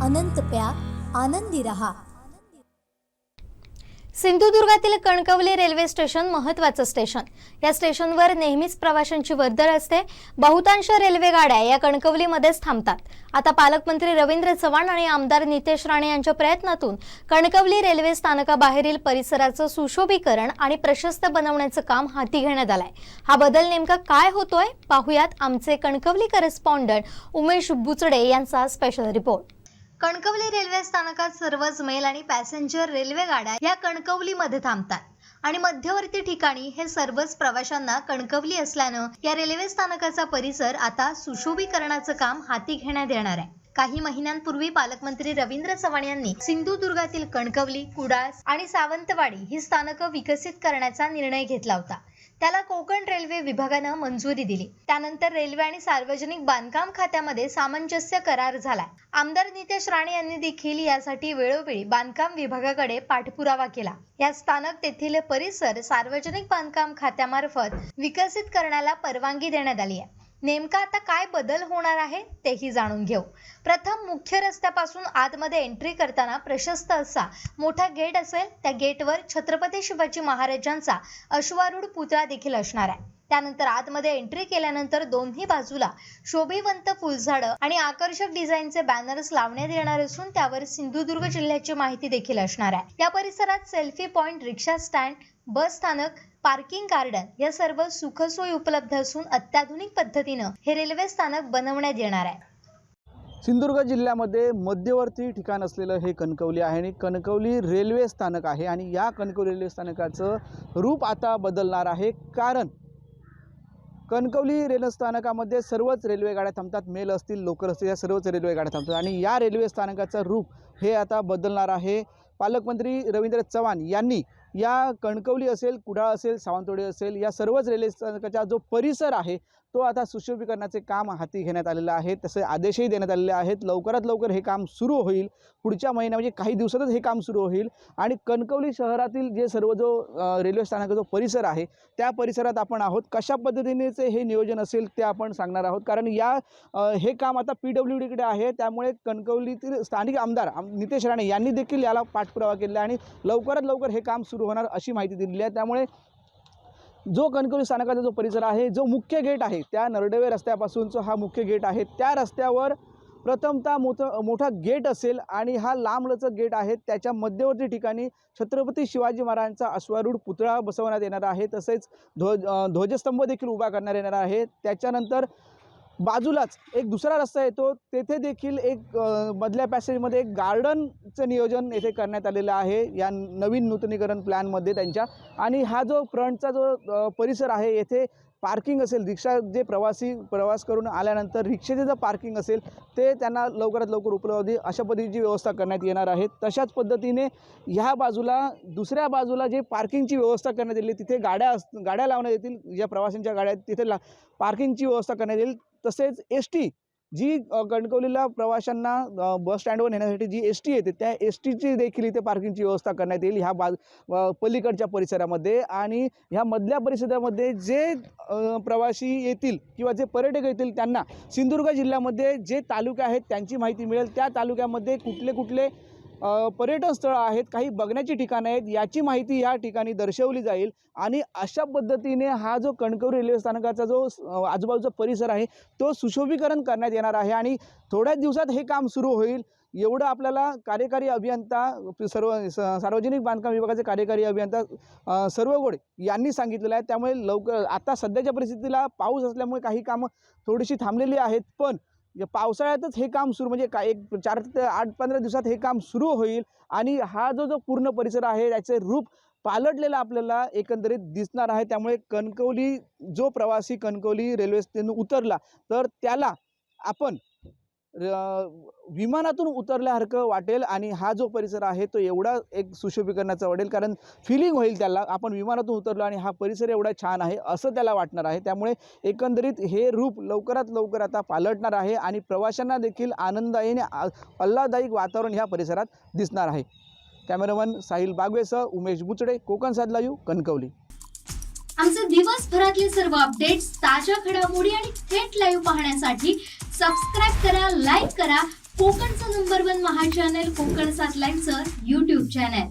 अनंत प्या, आनंदी रहा। सिंधुदुर्गातील कणकवली रेल्वे स्टेशन महत्त्वाचं स्टेशन। या स्टेशनवर नेहमीच प्रवाशांची वर्दळ असते। बहुतांश रेल्वे गाड्या या कणकवलीमध्येच थांबतात। आता पालकमंत्री रवींद्र चव्हाण आणि आमदार नितेश राणे यांच्या प्रयत्नातून कणकवली रेल्वे स्थानकाबाहेरील परिसराचं सुशोभीकरण आणि प्रशस्त बनवण्याचं काम हाती घेण्यात आलंय। हा बदल नेमका काय होतोय पाहूयात आमचे कणकवली करेस्पॉन्डंट उमेश बुचडे यांचा स्पेशल रिपोर्ट। कणकवली रेल्वे स्थानकात सर्वच मेल आणि पॅसेंजर रेल्वे गाड्या या कणकवलीमध्ये थांबतात आणि मध्यवर्ती ठिकाणी हे सर्वच प्रवाशांना कणकवली असल्यानं या रेल्वे स्थानकाचा परिसर आता सुशोभीकरणाचं काम हाती घेण्यात येणार आहे। काही महिन्यांपूर्वी पालकमंत्री रवींद्र चव्हाण यांनी सिंधुदुर्गातील कणकवली, कुडाळ आणि सावंतवाडी ही स्थानकं विकसित करण्याचा निर्णय घेतला होता। त्याला कोकण रेल्वे विभागानं मंजुरी दिली। त्यानंतर रेल्वे आणि सार्वजनिक बांधकाम खात्यामध्ये सामंजस्य करार झाला। आमदार नितेश राणे यांनी देखील यासाठी वेळोवेळी बांधकाम विभागाकडे पाठपुरावा केला। या स्थानक तेथील परिसर सार्वजनिक बांधकाम खात्यामार्फत विकसित करण्याला परवानगी देण्यात आली आहे। नेमका आता काय बदल होणार आहे तेही जाणून घेऊ। प्रथम मुख्य रस्त्यापासून आतमध्ये एंट्री करताना प्रशस्त असा मोठा गेट असेल। त्या गेटवर छत्रपती शिवाजी महाराजांचा अश्वारूढ पुतळा देखील असणार आहे। त्यानंतर आतमध्ये एंट्री केल्यानंतर दोन्ही बाजूला शोभेवंत फुलझाडं आणि आकर्षक डिझाईनचे बॅनर्स लावण्यात येणार असून त्यावर सिंधुदुर्ग जिल्ह्याची माहिती देखील असणार आहे। या परिसरात सेल्फी पॉइंट, रिक्षा स्टँड, बस स्थानक, पार्किंग गार्डन या सर्व सुखसोयी उपलब्ध असून अत्याधुनिक पद्धतीनं हे रेल्वे स्थानक बनवण्यात येणार आहे। सिंधुदुर्ग जिल्ह्यामध्ये मध्यवर्ती ठिकाण असलेलं हे कणकवली आहे आणि कणकवली रेल्वे स्थानक आहे आणि या कणकवली रेल्वे स्थानकाचं रूप आता बदलणार आहे। कारण कणकवली रेल्वे स्थानकामध्ये सर्वच रेल्वे गाड्या थांबतात। मेल असतील, लोकल असतील, या सर्वच रेल्वे गाड्या थांबतात आणि या रेल्वे स्थानकाचं रूप हे आता बदलणार आहे। पालकमंत्री रवींद्र चव्हाण यांनी या कणकवली असेल, कुडाळ असेल, सावंतवाडी असेल, या सर्वच रेल्वे स्थानकाचा जो परिसर आहे तो आता सुशोभीकरणाचे काम हाती घेण्यात आलेलं आहे। तसे आदेशही देण्यात आलेले आहेत। लवकरात लवकर हे काम सुरू होईल। पुढच्या महिन्यात म्हणजे काही दिवसातच हे काम सुरू होईल आणि कणकवली शहरातील जे सर्व जो रेल्वे स्थानकाचा जो परिसर आहे त्या परिसरात आपण आहोत। कशा पद्धतीनेचे हे नियोजन असेल ते आपण सांगणार आहोत। कारण हे काम आता PWDकडे आहे। त्यामुळे कणकवलीतील स्थानिक आमदार नितेश राणे यांनी देखील याला पाठपुरावा केला आणि लवकरात लवकर हे काम सुरू होणार अशी माहिती दिलेली आहे। त्यामुळे जो कणकवली स्थानकाचा जो परिसर आहे, जो मुख्य गेट आहे, त्या नरडेवे रस्त्यापासूनचा हा मुख्य गेट आहे, त्या रस्त्यावर प्रथमतः मोठा गेट असेल आणि हा लांबलचक गेट आहे। त्याच्या मध्यवर्ती ठिकाणी छत्रपती शिवाजी महाराजांचा अश्वारूढ पुतळा बसवण्यात येणार आहे। तसेच ध्वजस्तंभ देखील उभा करण्यात येणार आहे। त्याच्यानंतर बाजूलाच एक दुसरा रस्ता येतो, तेथे देखील एक मधल्या पॅसेजमध्ये एक गार्डनचं नियोजन येथे करण्यात आलेलं आहे या नवीन नूतनीकरण प्लॅनमध्ये त्यांच्या। आणि हा जो फ्रंटचा जो परिसर आहे, येथे पार्किंग असेल, रिक्षा जे प्रवासी प्रवास करून आल्यानंतर रिक्षेचे जे पार्किंग असेल ते त्यांना लवकरात लवकर उपलब्ध अशा पद्धतीची व्यवस्था करण्यात येणार आहे। तशाच पद्धतीने ह्या बाजूला दुसऱ्या बाजूला जे पार्किंगची व्यवस्था करण्यात येईल, तिथे गाड्या लावण्यात येतील, ज्या प्रवाशांच्या गाड्या तिथे पार्किंगची व्यवस्था करण्यात येईल। तसेच ST जी कणकवलीला प्रवाशांना बस स्टँडवर नेण्यासाठी जी ST येते त्या STची देखील इथे पार्किंगची व्यवस्था करण्यात येईल ह्या पलीकडच्या परिसरामध्ये। आणि ह्या मधल्या परिसरामध्ये जे प्रवासी येतील किंवा जे पर्यटक येतील त्यांना सिंधुदुर्ग जिल्ह्यामध्ये जे तालुके आहेत त्यांची माहिती मिळेल। त्या तालुक्यामध्ये कुठले कुठले पर्यटन स्थळं आहेत, काही बघण्याची ठिकाणं आहेत, याची माहिती या ठिकाणी दर्शवली जाईल। आणि अशा पद्धतीने हा जो कणकवली रेल्वे स्थानकाचा जो आजूबाजूचा परिसर आहे तो सुशोभीकरण करण्यात येणार आहे आणि थोड्याच दिवसात हे काम सुरू होईल एवढं आपल्याला कार्यकारी अभियंता सार्वजनिक बांधकाम विभागाचे कार्यकारी अभियंता सर्वगोडे यांनी सांगितलेलं आहे। त्यामुळे लवकर आता सध्याच्या परिस्थितीला पाऊस असल्यामुळे काही कामं थोडीशी थांबलेली आहेत, पण पावसाळ्यातच हे काम सुरू म्हणजे एक 4 ते 8-15 दिवसात हे काम सुरू होईल आणि हा जो पूर्ण परिसर आहे त्याचे रूप पालटलेला आपल्याला एकंदरीत दिसणार आहे। त्यामुळे कणकवली जो प्रवासी कणकवली रेल्वे स्टेशनवर उतरला तर त्याला आपण विमानातून उतरल्यासारखं वाटेल आणि हा जो परिसर आहे तो एवढा एक सुशोभीकरणाचा वाटेल, कारण फिलिंग होईल त्याला आपण विमानातून उतरलो आणि हा परिसर एवढा छान आहे असं त्याला वाटणार आहे। त्यामुळे एकंदरीत हे रूप लवकरात लवकर आता पालटणार आहे आणि प्रवाशांना देखील आनंददायी आणि आल्हाददायक वातावरण ह्या परिसरात दिसणार आहे। कॅमेरामन साहिल बागवेसह उमेश बुचडे, कोकण सात लाईव्ह, कणकवली। आमचे दिवसभरातले सर्व अपडेट्स, ताज्या घडामोडी आणि थेट लाईव्ह पाहण्यासाठी सबस्क्राइब करा, लाईक करा, कोकणचं नंबर 1 महा चॅनल कोकण सात लाईनचं YouTube चॅनल.